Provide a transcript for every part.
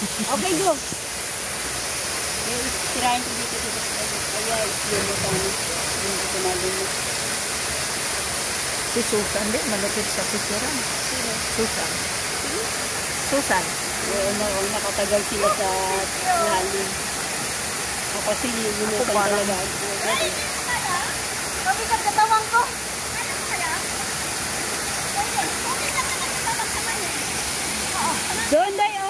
Okay, go. Eh, sirahin ko dito. Kaya, yun mo tayo. Yun ko namin mo. Si Susan, di? Malapit sa picturean. Sino? Susan. Susan. Oo, nakatagal sila sa lalim. Ako kasi yun mo talaga. Mabigat katawang ko. Doon tayo.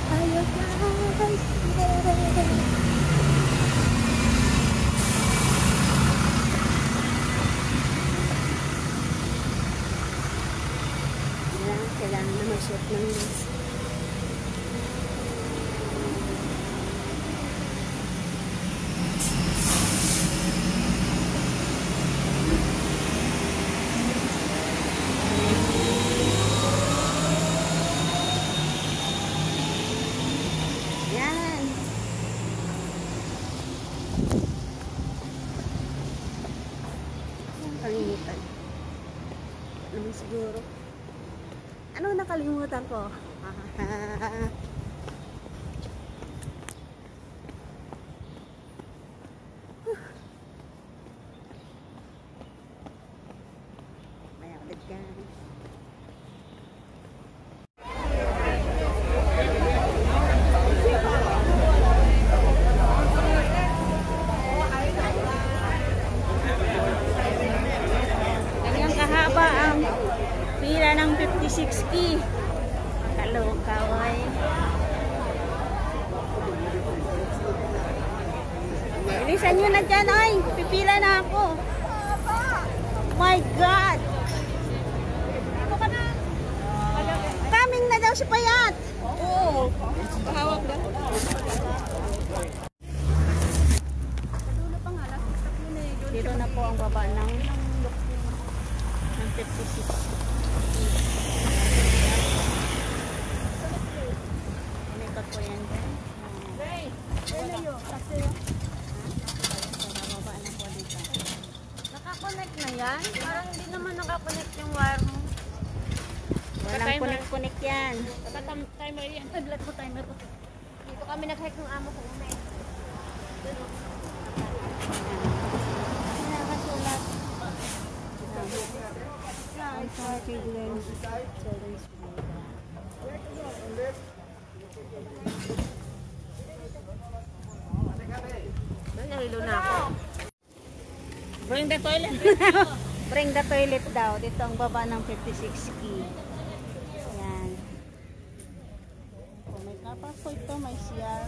Ayo guys. Kailangan na mag-shoot ng lens. Kalimitan. Naman siguro. Ano nakalimutan ko? Maya ulit guys. Kahaba ang pila ng 56 key. Kalokaway. Bilisan nyo na dyan, ay. Pipila na ako. My God. Coming na daw si Payat. Oo. Pahawak na. Dito na po ang baba ng 56. Umikat po yan dyan. Nakakonect na yan? Parang hindi naman nakakonect yung wire mo. Walang connect-connect yan. Timer yan. Naglat mo timer ko. Dito kami nag-hack ng amo ko. Nakasulat. Nahilo na ako. Bring the toilet. Bring the toilet daw. Dito ang baba ng 56 key. Yan. Oh, may kapal po ito. May CR.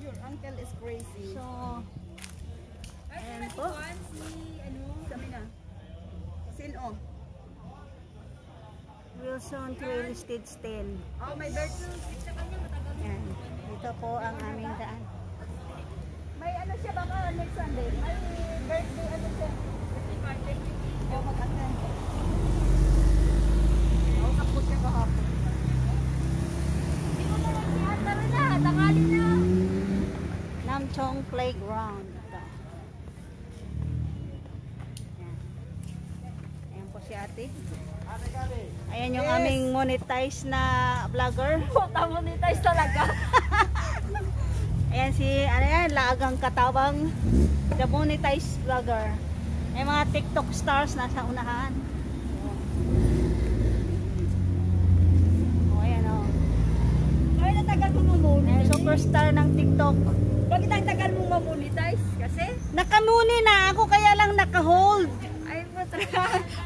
Your uncle is crazy. So, ayan po. Kami na. Sino? Wilson Trail Stage 10. Oh, my bird. Yan. Dito po ang aming daan. My Sunday. May birthday, ano siya? Birthday party. Oo, mag-attend. Oo, kapot siya kahapon. Hindi ko naman siya. Tara na, tangali na. Namchong Playground. Ito. Ayan. Ayan po si ate. Ayan yung aming monetize na vlogger. Puta mo ni Tais talaga. Ayan si, ano yan, Lagang Katabang. The monetize vlogger. May mga TikTok stars nasa unahan. O, ayan o. Ay, natagal mo mamonetize. Ayan, superstar ng TikTok. Bakit ang tagal mo mamonetize? Kasi? Nakamuni na ako, kaya lang naka-hold. Ay,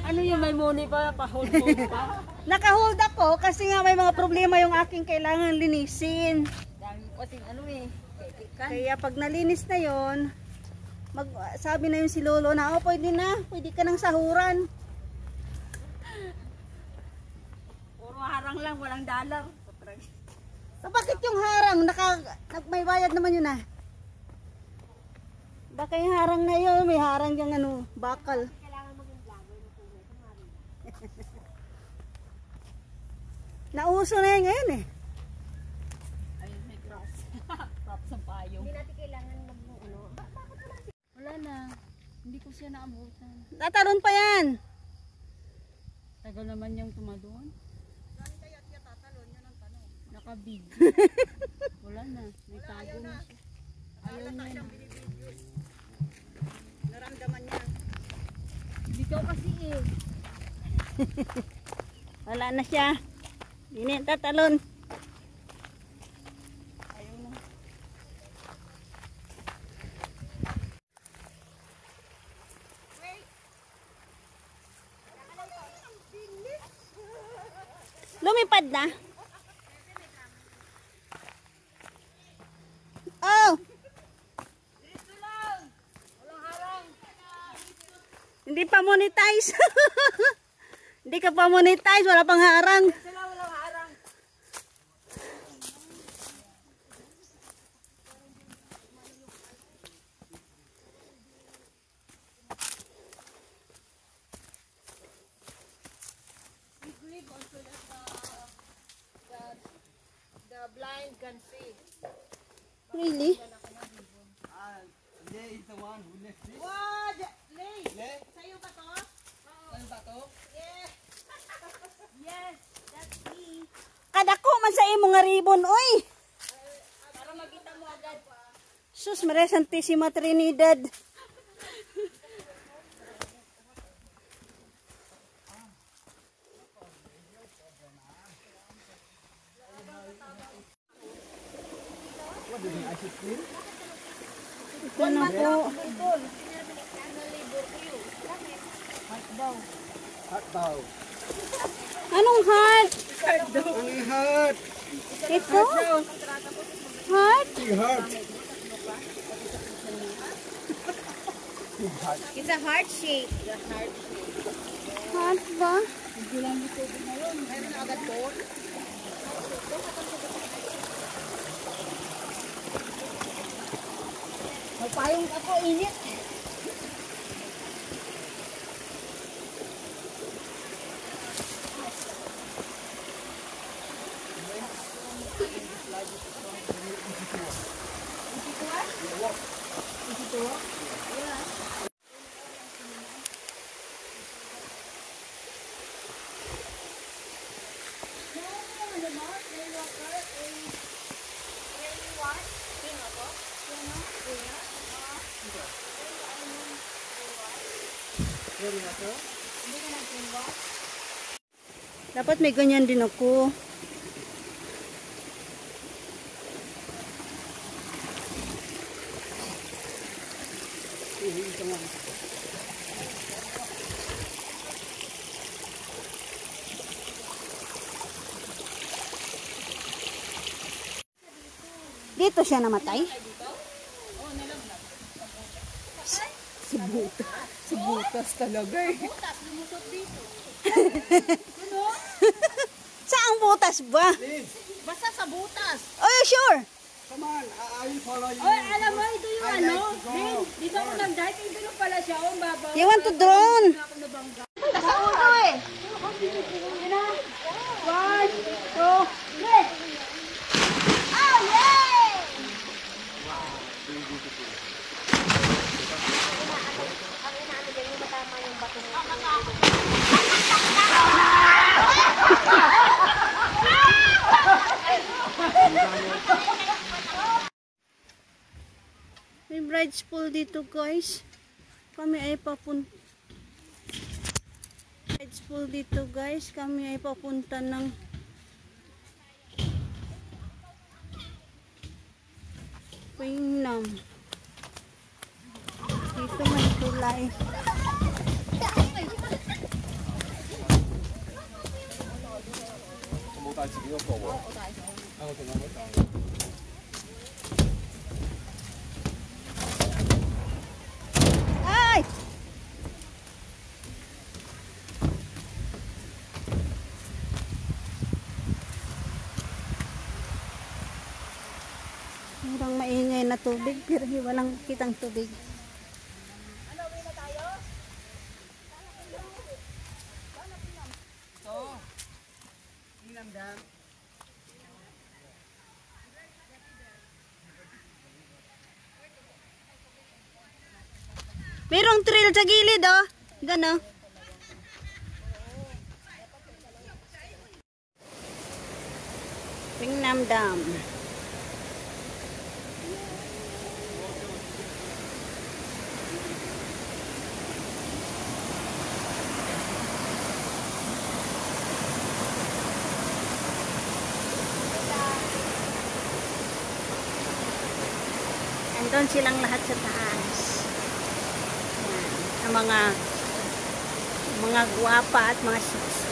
ano yung may money pa? Pa-hold mo pa? Naka-hold ako kasi nga may mga problema yung aking kailangan linisin. Dami kasing ano eh. Kaikikan. Kaya pag nalinis na yon, sabi na yun si Lolo na, oh pwede na, pwede ka nang sahuran. Puro harang lang, walang dollar. So bakit yung harang? May bayad naman yun ah. Baka yung harang na yun, may harang yung ano, bakal. Nauso na yun ngayon eh. Ayun, may crops. Crops ang payong. Hindi natin kailangan ano. Wala na. Hindi ko siya naabutan. Tatalon pa yan. Tagal naman yung tumadon. Saan kaya siya tatalon? Yun ang tanong. Nakabig. Wala na. May tago na siya. Ayaw niya na. Naramdaman niya. Ikaw kasi eh. Wala na siya. Hindi na tatalon. Ayaw na. Lumipad na. Oh! Hindi pa monetize. Hindi ka pa monetize, wala pang harang. The blind can see. Really? Lay is the one who left this. What? Lay, Lay? sa'yo ba to? Ano ba to? Yes. Yes, that's me. Kadako man sa imo nga ribbon, oy. Para makita mo agad. Sus, Maria Santissima Trinidad. Ito na po. Hot daw. Anong heart? Ang heart. Ito? Heart? Big heart. It's a heart shape. Heart ba? Magpayong ako, init. Dapat may ganyan din ako. Dito siya namatay? Butas talaga eh. Saang butas ba? Basta sa butas. Oh, you sure? Come on, I will follow you. Oy, alam mo, ito yung I ano. like to go. Dito You want to drone? May bride's pool dito guys. Kami ay papunta. Bride's pool dito guys. Kami ay papunta ng Wingnam. Dito may tulay. Ay! Parang maingay na tubig pero walang kitang tubig. Merong trail sa gilid oh. Gano. Wingnam Dam. Andun silang lahat sa taas. Ang mga guwapa at mga siksi.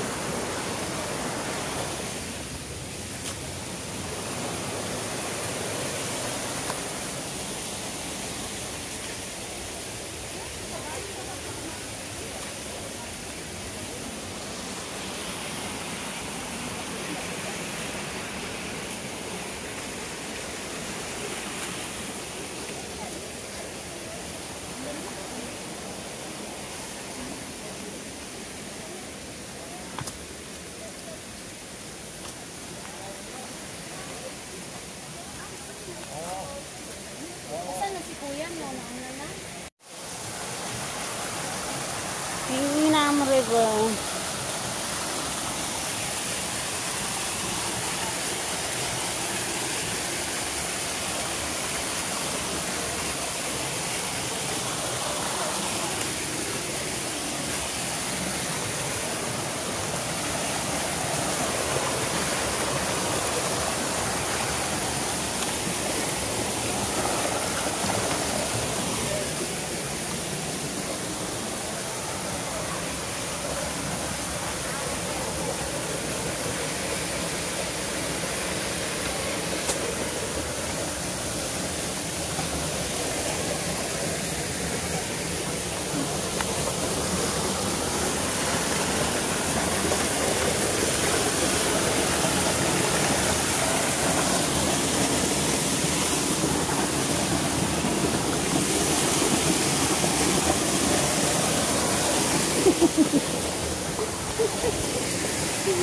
Wingnam River.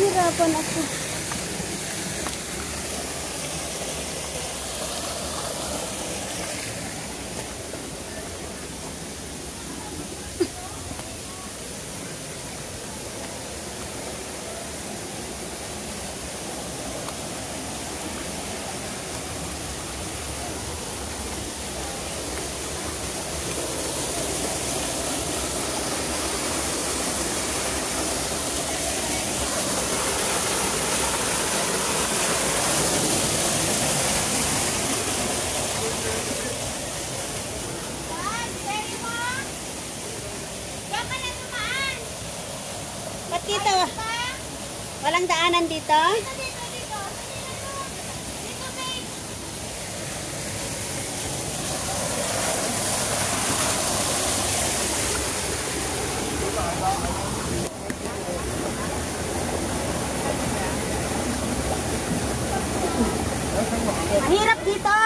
Hirapan ako. Ba't dito? Walang daanan dito? Mahirap dito.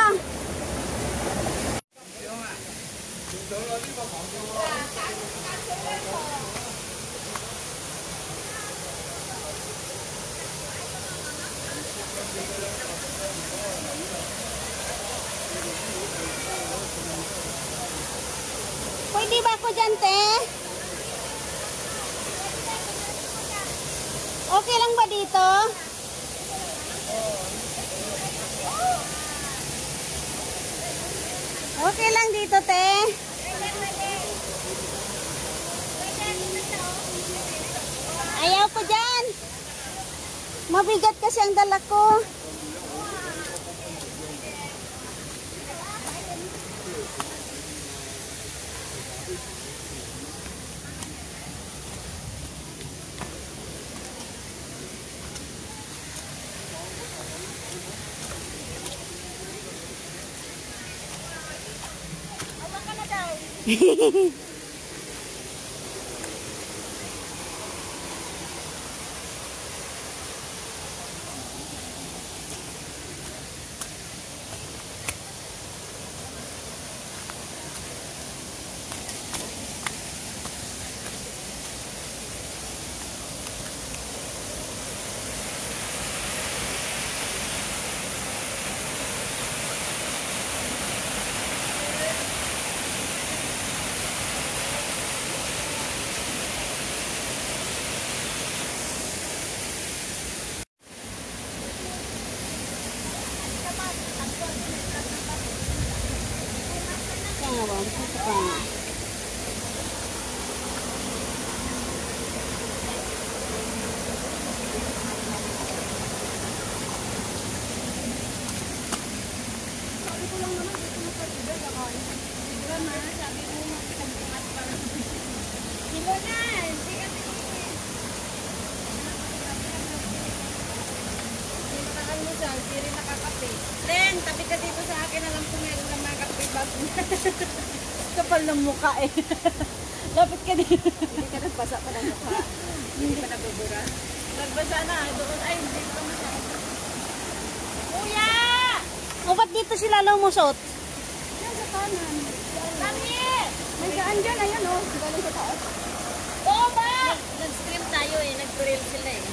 Pwede ba ako dyan, te? Okay lang ba dito? Okay lang dito, te? Ayaw ko dyan. Mabigat kasi ang dala ko. Ren, tabi ka dito sa akin. Alam ko meron na mga kape bago. Kapal ng mukha eh. Lapit ka dito. Hindi ka nagbasa pa ng mukha. Hindi pa nabubura. Nagbasa na. Doon ay hindi pa masyado. Kuya! O ba't dito sila lumusot? Yan sa kanan. Kami! May daan dyan. Ayan o. Galing sa taas. Oo ba? Nag-stream tayo eh. Nag-grill sila eh.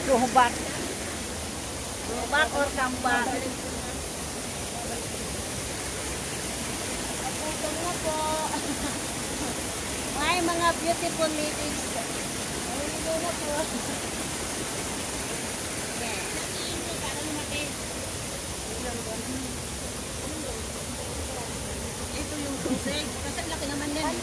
Gubak. Gubak or kambak. Pagputol na po. May mga beautiful ladies. Naliligo na po. Ito yung tubig. Kasi laki naman yan.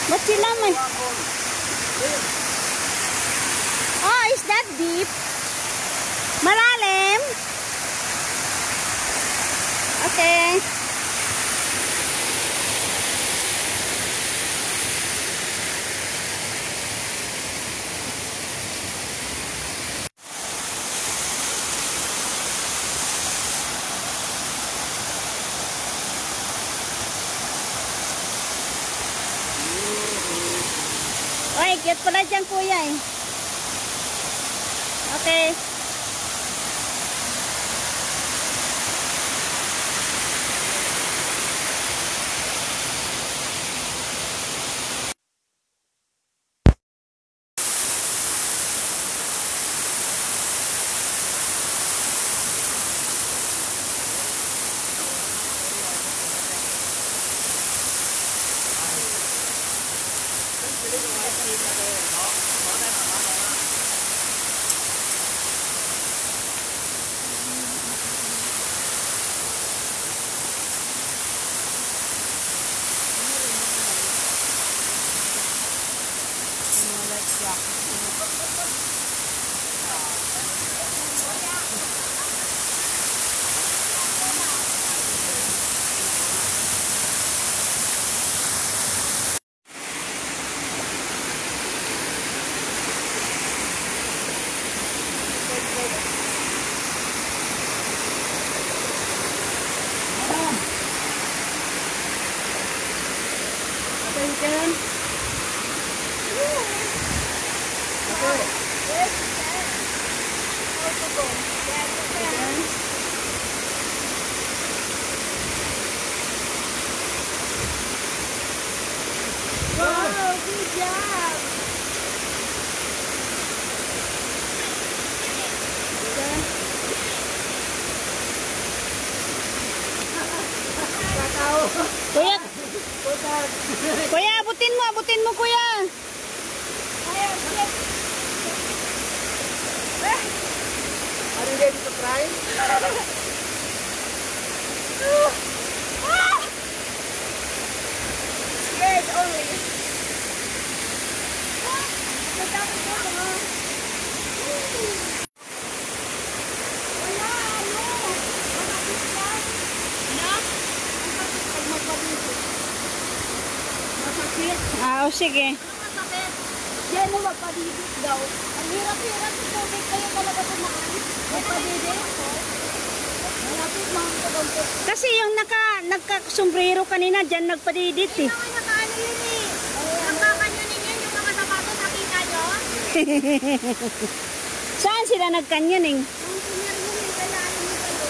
Ba't sila may... Oh, is that deep? Malalim? Okay. Oy, cute pala dyan kuya eh. Okay. Diyan. Wow, good job! Kuya, kuya, abutin mo, kuya. Are you ready to try? Yes, only. Ah, o sige. Diyan mo magpabibig daw. Ang hirap-hirap sa tubig kayo talaga tumaan. Magpabibig? Malapit mga kabangkot. Kasi yung naka-sombrero kanina, dyan nagpadidit eh. Mga nakaano yun eh. Nagkakanyonin yun yung mga sapatos. Nakita nyo? Saan sila nagkanyoning? Yung punyar yun yung kaya ano mo kayo.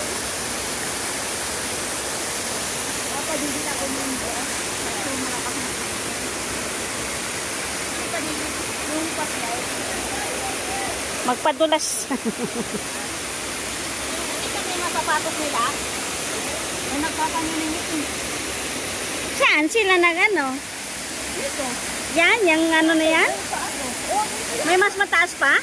Magpabibig ako mundo. Kasi malakas na. Magpabibig. Yung patlay. Magpadulas. Nakita mo yung mga sapatos nila? Ay, nagkakanyoning ito. Saan sila nag-ano? Dito. Yan, yung ano na yan? Paano? Oh, May mas mataas pa?